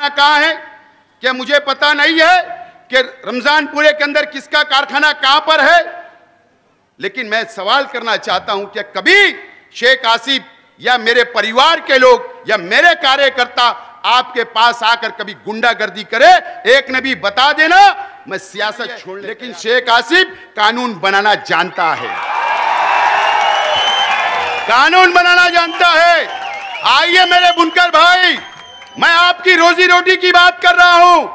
कहा है कि मुझे पता नहीं है कि रमजानपुरे के अंदर किसका कारखाना कहां पर है, लेकिन मैं सवाल करना चाहता हूं कि कभी शेख आसिफ या मेरे परिवार के लोग या मेरे कार्यकर्ता आपके पास आकर कभी गुंडागर्दी करे, एक ने भी बता देना, मैं सियासत छोड़। लेकिन शेख आसिफ कानून बनाना जानता है, कानून बनाना जानता है। आइए मेरे बुनकर भाई, मैं आपकी रोजी रोटी की बात कर रहा हूं,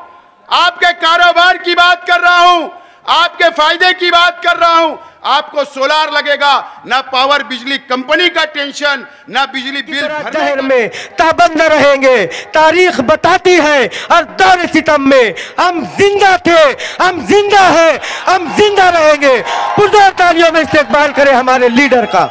आपके कारोबार की बात कर रहा हूं, आपके फायदे की बात कर रहा हूं। आपको सोलार लगेगा, ना पावर बिजली कंपनी का टेंशन, ना बिजली बिल जहर में ताबंद रहेंगे। तारीख बताती है और दौर सितम में हम जिंदा थे, हम जिंदा हैं, हम जिंदा रहेंगे। पुरजोर तालियों में इस्तेकबाल करें हमारे लीडर का।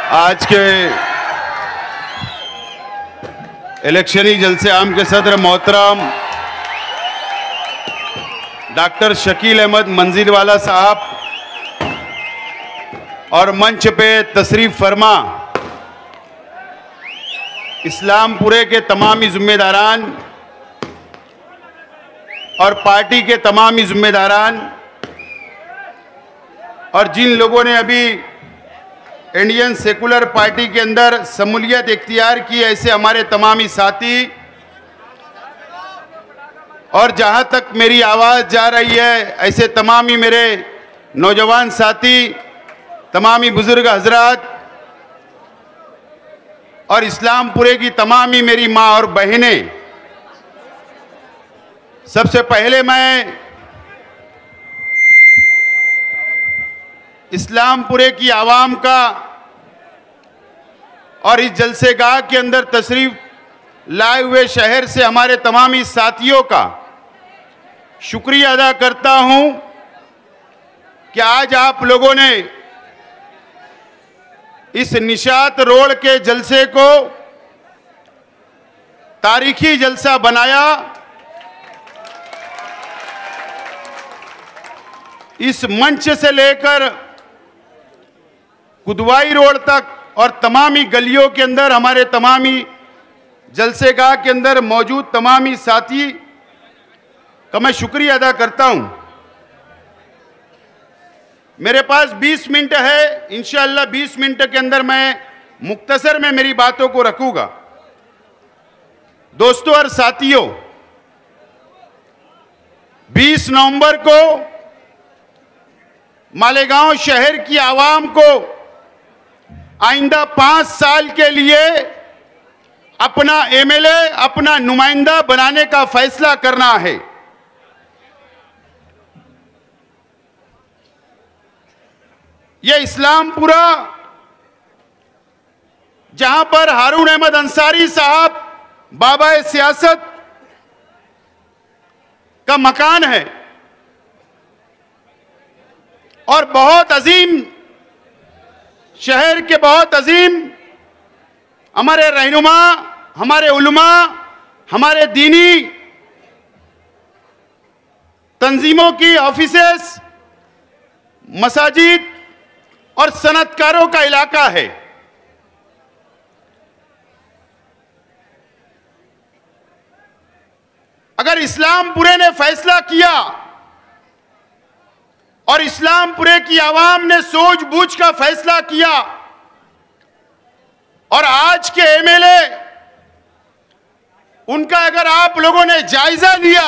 आज के इलेक्शनी जलसे आम के सदर मोहतरम डॉक्टर शकील अहमद मंजीरवाला साहब और मंच पे तशरीफ फरमा इस्लामपुरे के तमामी जिम्मेदारान और पार्टी के तमामी जिम्मेदारान और जिन लोगों ने अभी इंडियन सेकुलर पार्टी के अंदर शमूलियत इख्तियार की, ऐसे हमारे तमामी साथी और जहां तक मेरी आवाज़ जा रही है ऐसे तमामी मेरे नौजवान साथी, तमामी बुजुर्ग हजरात और इस्लामपुरे की तमामी मेरी माँ और बहनें, सबसे पहले मैं इस्लामपुरे की आवाम का और इस जलसेगाह के अंदर तशरीफ लाए हुए शहर से हमारे तमामी साथियों का शुक्रिया अदा करता हूं कि आज आप लोगों ने इस निशात रोड के जलसे को तारीखी जलसा बनाया। इस मंच से लेकर कुदवाई रोड तक और तमामी गलियों के अंदर हमारे तमामी जलसेगाह के अंदर मौजूद तमामी साथी का मैं शुक्रिया अदा करता हूं। मेरे पास 20 मिनट है, इंशाअल्लाह 20 मिनट के अंदर मैं मुख्तसर में मेरी बातों को रखूंगा। दोस्तों और साथियों, 20 नवंबर को मालेगांव शहर की आवाम को आइंदा 5 साल के लिए अपना एमएलए, अपना नुमाइंदा बनाने का फैसला करना है। यह इस्लामपुरा, जहां पर हारून अहमद अंसारी साहब बाबा सियासत का मकान है और बहुत अजीम शहर के बहुत अजीम हमारे रहनुमा, हमारे उलमा, हमारे दीनी तंजीमों की ऑफिसेस, मसाजिद और सनतकारों का इलाका है। अगर इस्लामपुरे ने फैसला किया और इस्लामपुरे की आवाम ने सूझबूझ का फैसला किया और आज के एमएलए उनका अगर आप लोगों ने जायजा लिया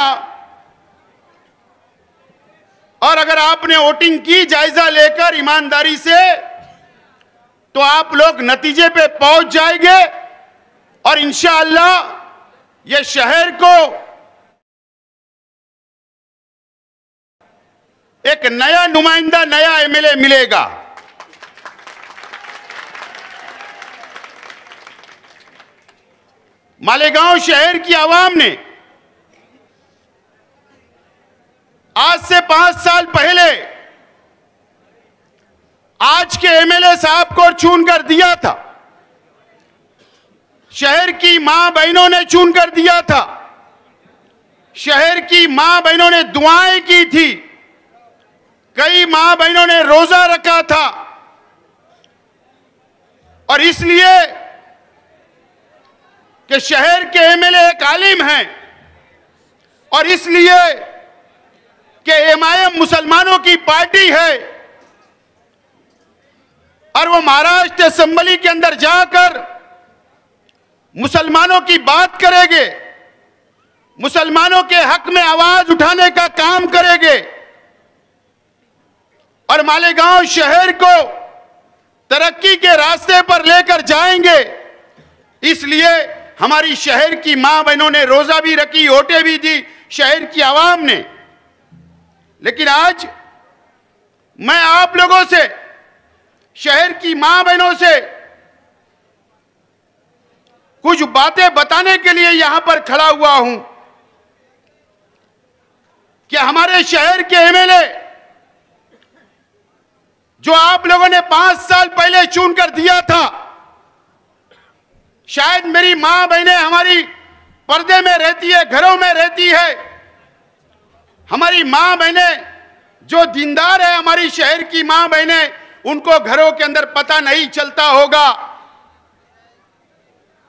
और अगर आपने वोटिंग की जायजा लेकर ईमानदारी से, तो आप लोग नतीजे पे पहुंच जाएंगे और इंशाअल्लाह ये शहर को एक नया नुमाइंदा, नया एमएलए मिलेगा। मालेगांव शहर की आवाम ने आज से 5 साल पहले आज के एमएलए साहब को चुनकर दिया था, शहर की मां बहनों ने चुनकर दिया था। शहर की मां बहनों ने दुआएं की थी, कई मां बहनों ने रोजा रखा था, और इसलिए कि शहर के एमएलए एक आलिम हैं, और इसलिए कि एमआईएम मुसलमानों की पार्टी है, और वो महाराष्ट्र असेंबली के अंदर जाकर मुसलमानों की बात करेंगे, मुसलमानों के हक में आवाज उठाने का काम करेंगे, और मालेगांव शहर को तरक्की के रास्ते पर लेकर जाएंगे। इसलिए हमारी शहर की मां बहनों ने रोजा भी रखी, वोटें भी दी शहर की आवाम ने। लेकिन आज मैं आप लोगों से, शहर की मां बहनों से कुछ बातें बताने के लिए यहां पर खड़ा हुआ हूं कि हमारे शहर के एमएलए जो आप लोगों ने 5 साल पहले चुनकर दिया था, शायद मेरी मां बहनें हमारी पर्दे में रहती है, घरों में रहती है, हमारी मां बहनें जो दीनदार है, हमारी शहर की मां बहनें, उनको घरों के अंदर पता नहीं चलता होगा।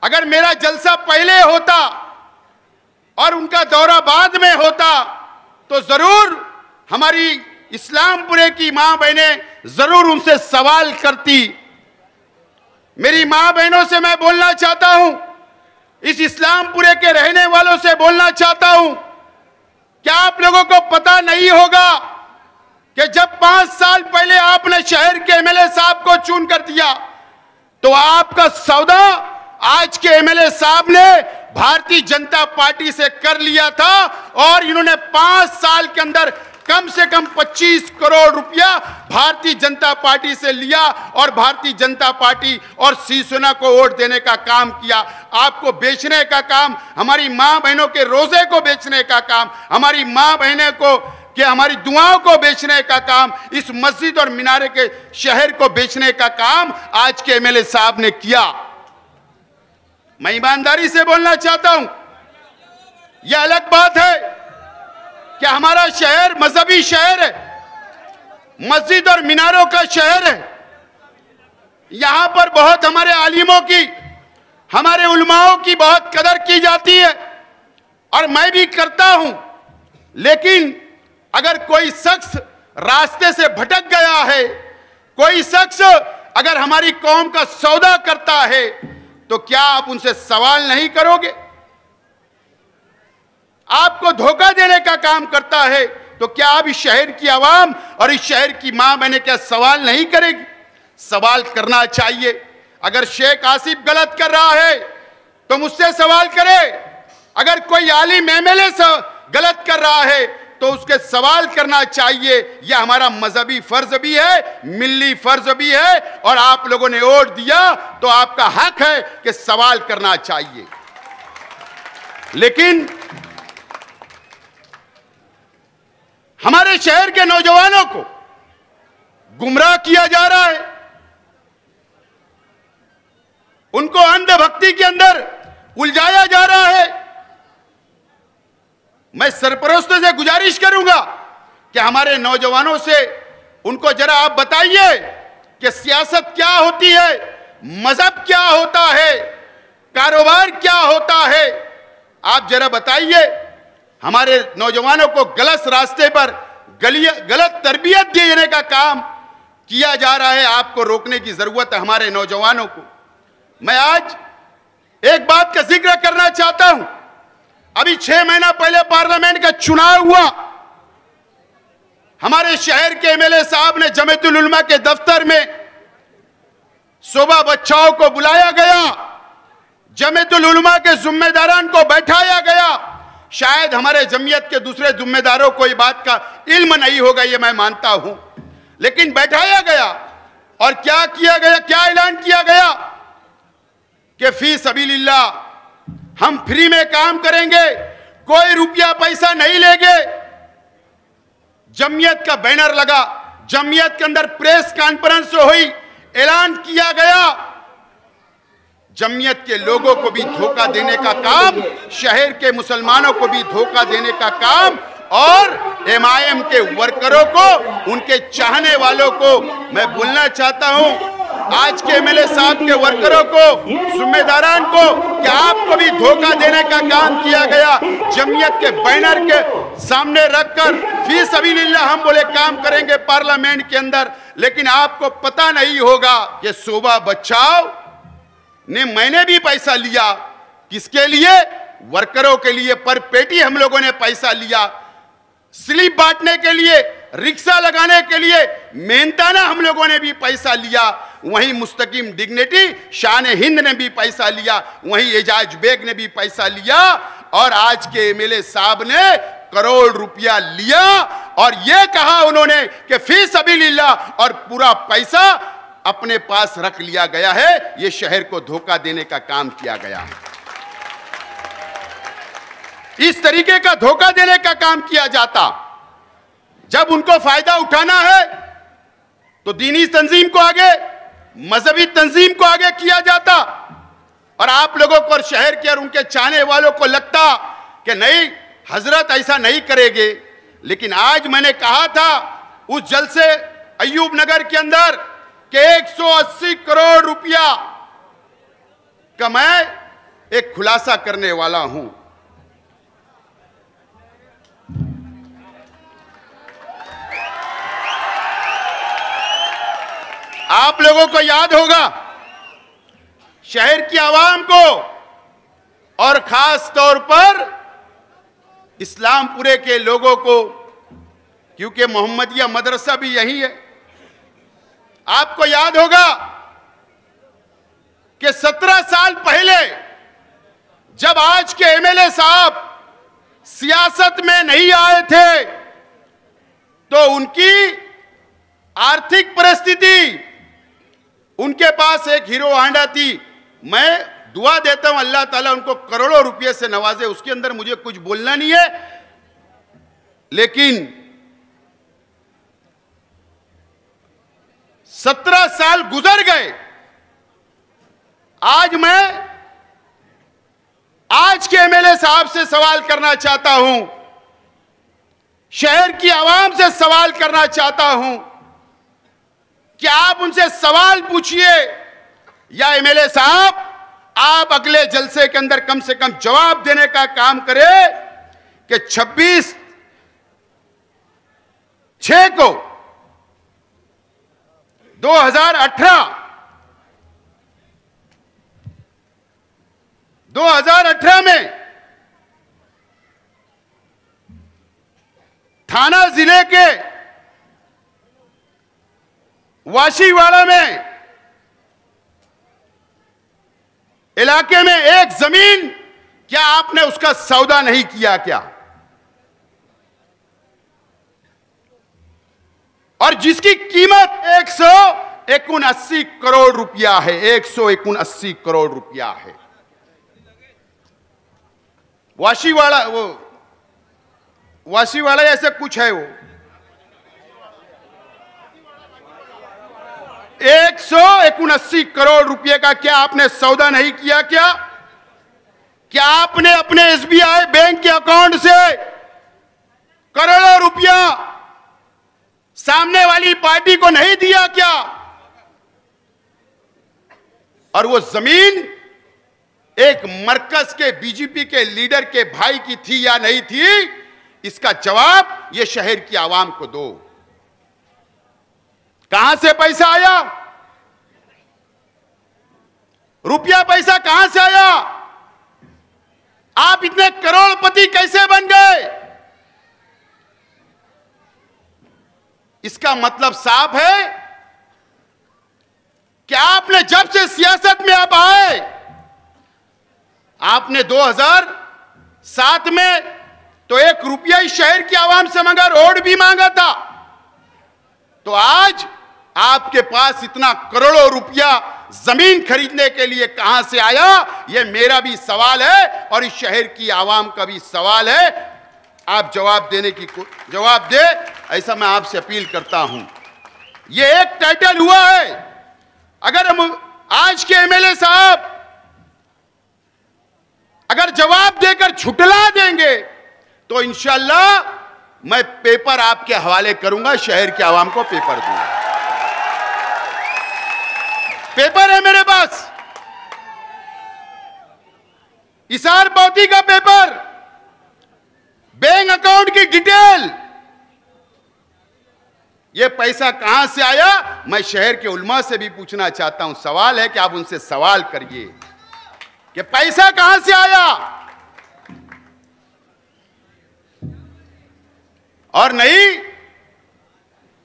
अगर मेरा जलसा पहले होता और उनका दौरा बाद में होता तो जरूर हमारी इस्लामपुरे की मां बहनें जरूर उनसे सवाल करती। मेरी मां बहनों से मैं बोलना चाहता हूं, इस इस्लामपुरे के रहने वालों से बोलना चाहता हूं, क्या आप लोगों को पता नहीं होगा कि जब 5 साल पहले आपने शहर के एमएलए साहब को चुन कर दिया तो आपका सौदा आज के एमएलए साहब ने भारतीय जनता पार्टी से कर लिया था, और इन्होंने 5 साल के अंदर कम से कम 25 करोड़ रुपया भारतीय जनता पार्टी से लिया और भारतीय जनता पार्टी और शिवसेना को वोट देने का काम किया। आपको बेचने का काम, हमारी मां बहनों के रोजे को बेचने का काम, हमारी मां बहनों को कि हमारी दुआओं को बेचने का काम, इस मस्जिद और मीनारे के शहर को बेचने का काम आज के एमएलए साहब ने किया। मैं ईमानदारी से बोलना चाहता हूं, यह अलग बात है कि हमारा शहर मजहबी शहर है, मस्जिद और मीनारों का शहर है, यहां पर बहुत हमारे आलिमों की, हमारे उलमाओं की बहुत कदर की जाती है, और मैं भी करता हूं। लेकिन अगर कोई शख्स रास्ते से भटक गया है, कोई शख्स अगर हमारी कौम का सौदा करता है, तो क्या आप उनसे सवाल नहीं करोगे? आपको धोखा देने का काम करता है तो क्या आप इस शहर की आवाम और इस शहर की मां बहनें क्या सवाल नहीं करेगी? सवाल करना चाहिए। अगर शेख आसिफ गलत कर रहा है तो मुझसे सवाल करे, अगर कोई आलिम एमएलए से गलत कर रहा है तो उसके सवाल करना चाहिए। यह हमारा मजहबी फर्ज भी है, मिल्ली फर्ज भी है, और आप लोगों ने वोट दिया तो आपका हक है कि सवाल करना चाहिए। लेकिन हमारे शहर के नौजवानों को गुमराह किया जा रहा है, उनको अंधभक्ति के अंदर उलझाया जा रहा है। मैं सरपरस्तों से गुजारिश करूंगा कि हमारे नौजवानों से उनको जरा आप बताइए कि सियासत क्या होती है, मजहब क्या होता है, कारोबार क्या होता है। आप जरा बताइए। हमारे नौजवानों को गलत रास्ते पर गलत तरबियत देने का काम किया जा रहा है। आपको रोकने की जरूरत है हमारे नौजवानों को। मैं आज एक बात का जिक्र करना चाहता हूं। अभी 6 महीना पहले पार्लियामेंट का चुनाव हुआ। हमारे शहर के एमएलए साहब ने जमीयतुल उलमा के दफ्तर में सुबह बच्चाओं को बुलाया गया, जमीयतुल उलमा के जिम्मेदारान को बैठाया गया। शायद हमारे जमीयत के दूसरे जिम्मेदारों को ये बात का इल्म नहीं होगा, ये मैं मानता हूं, लेकिन बैठाया गया। और क्या किया गया, क्या ऐलान किया गया कि फी सबीलिल्लाह हम फ्री में काम करेंगे, कोई रुपया पैसा नहीं लेंगे। जमीयत का बैनर लगा, जमीयत के अंदर प्रेस कॉन्फ्रेंस हुई, ऐलान किया गया जमीयत के लोगों को भी धोखा देने का काम, शहर के मुसलमानों को भी धोखा देने का काम, और MIM के वर्करों को, उनके चाहने वालों को मैं बोलना चाहता हूं, आज के MLA साहब के वर्करों को, जिम्मेदारान को, कि आपको भी धोखा देने का काम किया गया। जमीयत के बैनर के सामने रखकर फी सबीलिल्लाह हम बोले काम करेंगे पार्लियामेंट के अंदर, लेकिन आपको पता नहीं होगा कि शोभा बचाओ ने मैंने भी पैसा लिया। किसके लिए? वर्करों के लिए। पर पेटी हम लोगों ने पैसा लिया, स्लिप बांटने के लिए, रिक्शा लगाने के लिए, मेहनताना हम लोगों ने भी पैसा लिया। वहीं मुस्तकीम डिग्निटी शान हिंद ने भी पैसा लिया, वहीं एजाज बेग ने भी पैसा लिया, और आज के MLA साहब ने करोड़ रुपया लिया और यह कहा उन्होंने कि फी सबीलिल्लाह, और पूरा पैसा अपने पास रख लिया गया है। यह शहर को धोखा देने का काम किया गया है। इस तरीके का धोखा देने का काम किया जाता। जब उनको फायदा उठाना है तो दीनी तंजीम को आगे, मजहबी तंजीम को आगे किया जाता, और आप लोगों को और शहर के और उनके चाहने वालों को लगता कि नहीं, हजरत ऐसा नहीं करेंगे। लेकिन आज मैंने कहा था उस जलसे अय्यूब नगर के अंदर कि 180 करोड़ रुपया का मैं एक खुलासा करने वाला हूं। आप लोगों को याद होगा, शहर की आवाम को और खास तौर पर इस्लामपुरे के लोगों को, क्योंकि मोहम्मदिया मदरसा भी यही है, आपको याद होगा कि 17 साल पहले जब आज के MLA साहब सियासत में नहीं आए थे तो उनकी आर्थिक परिस्थिति, उनके पास एक हीरो होंडा थी। मैं दुआ देता हूं अल्लाह ताला उनको करोड़ों रुपए से नवाजे, उसके अंदर मुझे कुछ बोलना नहीं है। लेकिन 17 साल गुजर गए। आज मैं आज के MLA साहब से सवाल करना चाहता हूं, शहर की आवाम से सवाल करना चाहता हूं कि आप उनसे सवाल पूछिए, या MLA साहब आप अगले जलसे के अंदर कम से कम जवाब देने का काम करें कि 26/6 को 2018 में थाना जिले के वाशीवाड़ा में इलाके में एक जमीन, क्या आपने उसका सौदा नहीं किया क्या? और जिसकी कीमत 179 करोड़ रुपया है, 179 करोड़ रुपया है। वाशीवाड़ा, वो वाशीवाड़ा ऐसे कुछ है, वो 179 करोड़ रुपए का क्या आपने सौदा नहीं किया क्या? क्या आपने अपने SBI बैंक के अकाउंट से करोड़ों रुपया सामने वाली पार्टी को नहीं दिया क्या? और वो जमीन एक मरकज के बीजेपी के लीडर के भाई की थी या नहीं थी, इसका जवाब ये शहर की आवाम को दो। कहां से पैसा आया? रुपया पैसा कहां से आया? आप इतने करोड़पति कैसे बन गए? इसका मतलब साफ है कि आपने जब से सियासत में आप आए, आपने 2007 में तो 1 रुपया इस शहर की आवाम से मांगा, रोड भी मांगा था। तो आज आपके पास इतना करोड़ों रुपया जमीन खरीदने के लिए कहां से आया? यह मेरा भी सवाल है और इस शहर की आवाम का भी सवाल है। आप जवाब दे, ऐसा मैं आपसे अपील करता हूं। यह एक टाइटल हुआ है। अगर हम आज के MLA साहब अगर जवाब देकर छुटला देंगे तो इंशाअल्लाह मैं पेपर आपके हवाले करूंगा, शहर के आवाम को पेपर दूंगा। पेपर है मेरे पास, इसार पावती का पेपर, बैंक अकाउंट की डिटेल, ये पैसा कहां से आया मैं शहर के उलमा से भी पूछना चाहता हूं। सवाल है कि आप उनसे सवाल करिए कि पैसा कहां से आया, और नहीं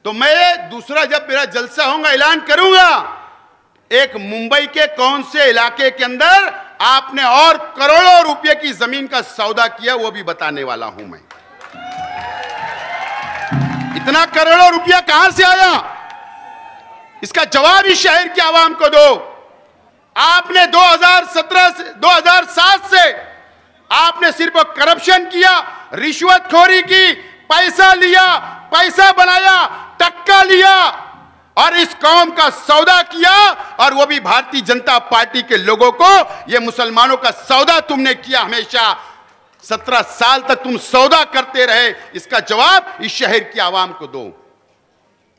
तो मैं दूसरा जब मेरा जलसा होगा ऐलान करूंगा, एक मुंबई के कौन से इलाके के अंदर आपने और करोड़ों रुपए की जमीन का सौदा किया वो भी बताने वाला हूं मैं। इतना करोड़ों रुपया कहां से आया, इसका जवाब इस शहर के आवाम को दो। आपने 2007 से आपने सिर्फ करप्शन किया, रिश्वतखोरी की, पैसा लिया, पैसा बनाया, टक्का लिया और इस कौम का सौदा किया, और वो भी भारतीय जनता पार्टी के लोगों को। ये मुसलमानों का सौदा तुमने किया, हमेशा 17 साल तक तुम सौदा करते रहे। इसका जवाब इस शहर की आवाम को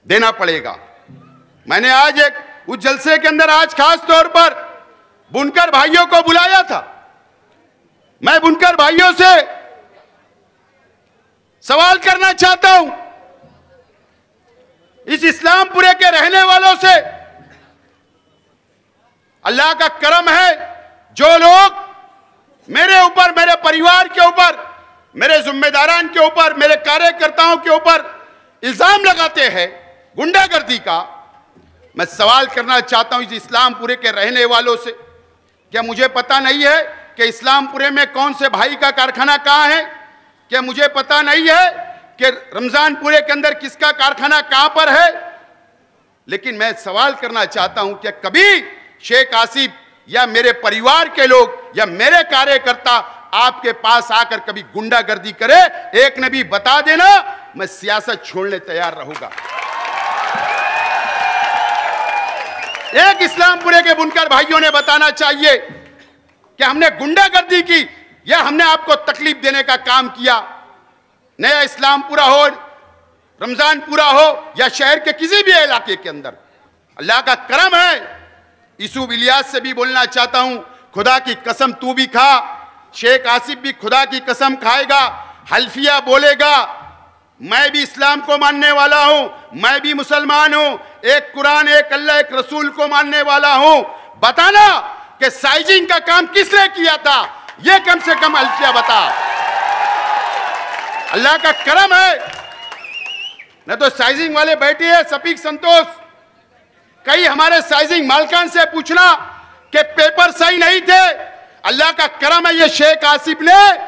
देना पड़ेगा। मैंने आज उस जलसे के अंदर आज खास तौर पर बुनकर भाइयों को बुलाया था। मैं बुनकर भाइयों से सवाल करना चाहता हूं, इस इस्लामपुरे के रहने वालों से। अल्लाह का करम है, जो लोग मेरे ऊपर, मेरे परिवार के ऊपर, मेरे जिम्मेदारान के ऊपर, मेरे कार्यकर्ताओं के ऊपर इल्जाम लगाते हैं गुंडागर्दी का, मैं सवाल करना चाहता हूं इस इस्लामपुरे के रहने वालों से। क्या मुझे पता नहीं है कि इस्लामपुरे में कौन से भाई का कारखाना कहां है? क्या मुझे पता नहीं है कि रमजानपुरे के अंदर किसका कारखाना कहां पर है? लेकिन मैं सवाल करना चाहता हूं कि कभी शेख आसिफ या मेरे परिवार के लोग या मेरे कार्यकर्ता आपके पास आकर कभी गुंडागर्दी करे? एक ने भी बता देना, मैं सियासत छोड़ने तैयार रहूंगा। एक इस्लामपुरे के बुनकर भाइयों ने बताना चाहिए कि हमने गुंडागर्दी की या हमने आपको तकलीफ देने का काम किया। नया इस्लामपुरा हो, रमजानपुरा हो या शहर के किसी भी इलाके के अंदर अल्लाह का करम है। यूसुफ इलियास से भी बोलना चाहता हूं, खुदा की कसम तू भी खा, शेख आसिफ भी खुदा की कसम खाएगा, हल्फिया बोलेगा, मैं भी इस्लाम को मानने वाला हूं, मैं भी मुसलमान हूं, एक कुरान, एक अल्लाह, एक रसूल को मानने वाला हूं। बताना कि साइजिंग का काम किसने किया था, यह कम से कम हल्फिया बता। अल्लाह का करम है, न तो साइजिंग वाले बैठे हैं सफीक संतोष, कई हमारे साइजिंग मालकान से पूछना कि पेपर सही नहीं थे। अल्लाह का करम है, ये शेख आसिफ ने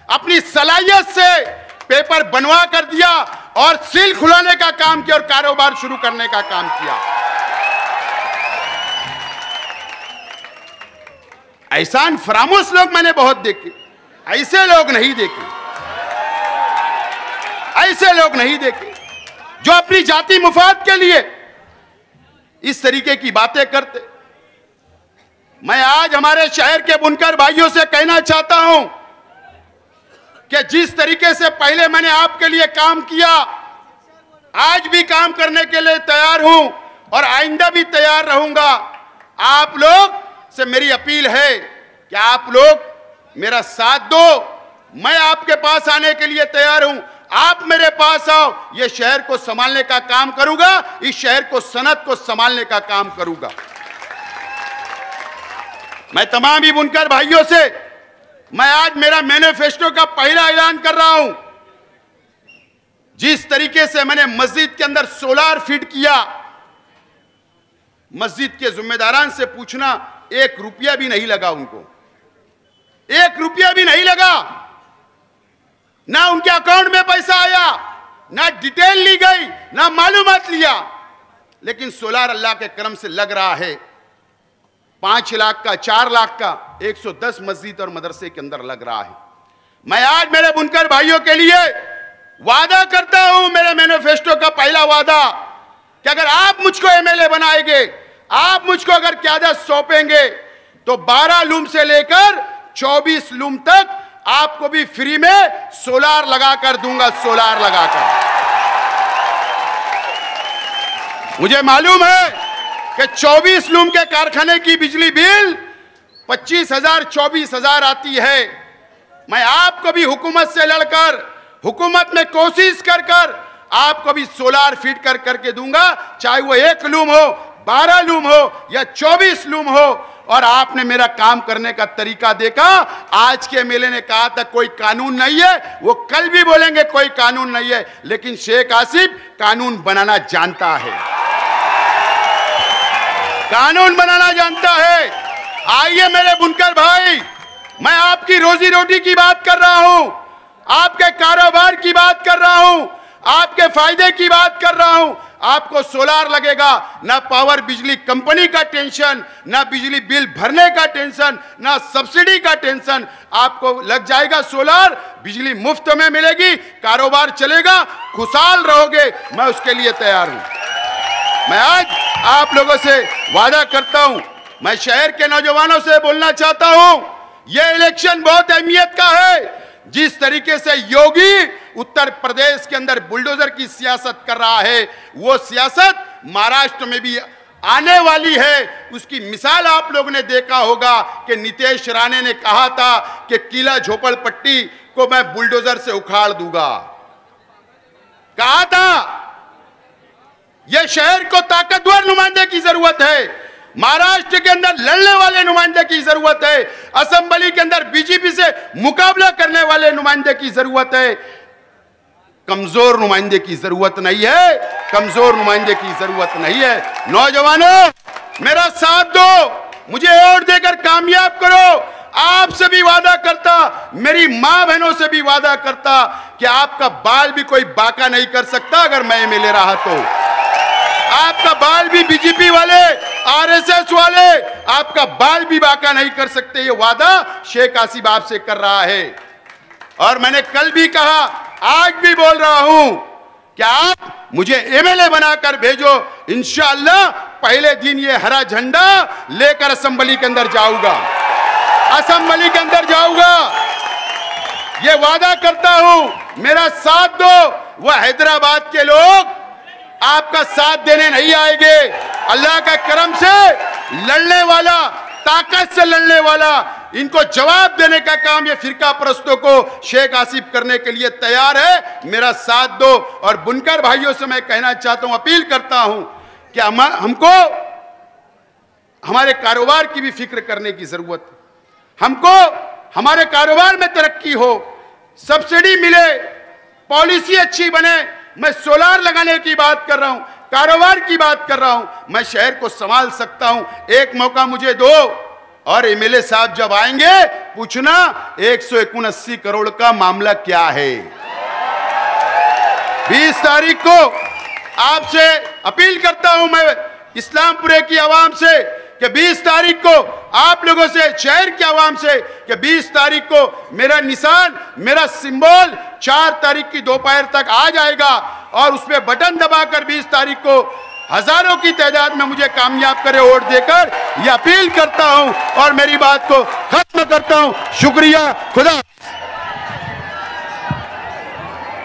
अपनी सलाहियत से पेपर बनवा कर दिया और सील खुलाने का काम किया और कारोबार शुरू करने का काम किया। एहसान फरामोश लोग मैंने बहुत देखे, ऐसे लोग नहीं देखे, ऐसे लोग नहीं देखे जो अपनी जाति मुफाद के लिए इस तरीके की बातें करते। मैं आज हमारे शहर के बुनकर भाइयों से कहना चाहता हूं कि जिस तरीके से पहले मैंने आपके लिए काम किया, आज भी काम करने के लिए तैयार हूं और आइंदा भी तैयार रहूंगा। आप लोग से मेरी अपील है कि आप लोग मेरा साथ दो, मैं आपके पास आने के लिए तैयार हूं, आप मेरे पास आओ, ये शहर को संभालने का काम करूंगा, इस शहर को, सनत को संभालने का काम करूंगा। मैं तमाम ही बुनकर भाइयों से मैं आज मेरा मैनिफेस्टो का पहला ऐलान कर रहा हूं। जिस तरीके से मैंने मस्जिद के अंदर सोलार फिट किया, मस्जिद के जिम्मेदारान से पूछना, 1 रुपया भी नहीं लगा उनको, 1 रुपया भी नहीं लगा, ना उनके अकाउंट में पैसा आया, ना डिटेल ली गई, ना मालूमात लिया, लेकिन सोलार अल्लाह के करम से लग रहा है। 5 लाख का, 4 लाख का 110 मस्जिद और मदरसे के अंदर लग रहा है। मैं आज मेरे बुनकर भाइयों के लिए वादा करता हूं, मेरे मैनिफेस्टो का पहला वादा, कि अगर आप मुझको एमएलए बनाएंगे, आप मुझको अगर क़यादत सौंपेंगे, तो 12 लूम से लेकर 24 लूम तक आपको भी फ्री में सोलार लगाकर दूंगा, सोलार लगाकर। मुझे मालूम है कि 24 लूम के कारखाने की बिजली बिल 25,000 24,000 आती है। मैं आपको भी हुकूमत से लड़कर, हुकूमत में कोशिश कर कर आपको भी सोलार फिट कर करके दूंगा, चाहे वो 1 लूम हो, 12 लूम हो या 24 लूम हो। और आपने मेरा काम करने का तरीका देखा। आज के एमएलए ने कहा था कोई कानून नहीं है, वो कल भी बोलेंगे कोई कानून नहीं है, लेकिन शेख आसिफ कानून बनाना जानता है, कानून बनाना जानता है। आइए मेरे बुनकर भाई, मैं आपकी रोजी रोटी की बात कर रहा हूं, आपके कारोबार की बात कर रहा हूं, आपके फायदे की बात कर रहा हूं। आपको सोलार लगेगा, ना पावर बिजली कंपनी का टेंशन, ना बिजली बिल भरने का टेंशन, ना सब्सिडी का टेंशन। आपको लग जाएगा सोलार, बिजली मुफ्त में मिलेगी, कारोबार चलेगा, खुशहाल रहोगे। मैं उसके लिए तैयार हूं। मैं आज आप लोगों से वादा करता हूं, मैं शहर के नौजवानों से बोलना चाहता हूं, यह इलेक्शन बहुत अहमियत का है। जिस तरीके से योगी उत्तर प्रदेश के अंदर बुलडोजर की सियासत कर रहा है, वो सियासत महाराष्ट्र में भी आने वाली है। उसकी मिसाल आप लोगों ने देखा होगा कि नीतीश राणे ने कहा था कि किला झोपड़पट्टी को मैं बुलडोजर से उखाड़ दूंगा, कहा था। यह शहर को ताकतवर नुमाइंदे की जरूरत है, महाराष्ट्र के अंदर लड़ने वाले नुमाइंदे की जरूरत है, असेंबली के अंदर बीजेपी से मुकाबला करने वाले नुमाइंदे की जरूरत है। कमजोर नुमाइंदे की जरूरत नहीं है, कमजोर नुमाइंदे की जरूरत नहीं है। नौजवानों, मेरा साथ दो, मुझे वोट देकर कामयाब करो। आपसे भी वादा करता, मेरी मां बहनों से भी वादा करता कि आपका बाल भी कोई बाका नहीं कर सकता अगर मैं एमएलए रहा तो। आपका बाल भी बीजेपी वाले, आरएसएस वाले आपका बाल भी बाका नहीं कर सकते। ये वादा शेख आसिफ आपसे कर रहा है। और मैंने कल भी कहा, आज भी बोल रहा हूं कि आप मुझे एमएलए बनाकर भेजो, इंशाअल्लाह पहले दिन ये हरा झंडा लेकर असेंबली के अंदर जाऊंगा, असेंबली के अंदर जाऊंगा। ये वादा करता हूं, मेरा साथ दो। वह हैदराबाद के लोग आपका साथ देने नहीं आएंगे। अल्लाह का करम से लड़ने वाला, ताकत से लड़ने वाला, इनको जवाब देने का काम ये फिरका परस्तों को शेख आसिफ करने के लिए तैयार है। मेरा साथ दो। और बुनकर भाइयों से मैं कहना चाहता हूं, अपील करता हूं कि हमको हमारे कारोबार की भी फिक्र करने की जरूरत है। हमको हमारे कारोबार में तरक्की हो, सब्सिडी मिले, पॉलिसी अच्छी बने। मैं सोलार लगाने की बात कर रहा हूं, कारोबार की बात कर रहा हूं। मैं शहर को संभाल सकता हूं। एक मौका मुझे दो, और एमएलए साहब जब आएंगे पूछना 179 करोड़ का मामला क्या है। 20 तारीख को आपसे अपील करता हूं मैं इस्लामपुरे की आवाम से कि 20 तारीख को आप लोगों से, शहर की आवाम से, कि 20 तारीख को मेरा निशान, मेरा सिंबल 4 तारीख की दोपहर तक आ जाएगा। और उसमें बटन दबाकर 20 तारीख को हजारों की तादाद में मुझे कामयाब करे वोट देकर, यह अपील करता हूं और मेरी बात को खत्म करता हूं। शुक्रिया, खुदा।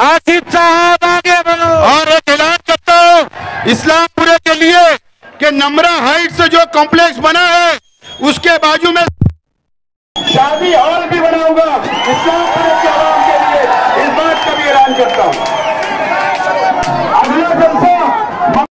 आसिफ साहब आगे बढ़ो। और एक ऐलान करता हूं इस्लामपुरे के लिए कि नमरा हाइट से जो कॉम्प्लेक्स बना है उसके बाजू में शादी हॉल भी बनाऊंगा इस्लामपुरे के आवाम के लिए। इस बात का भी ऐलान करता हूं।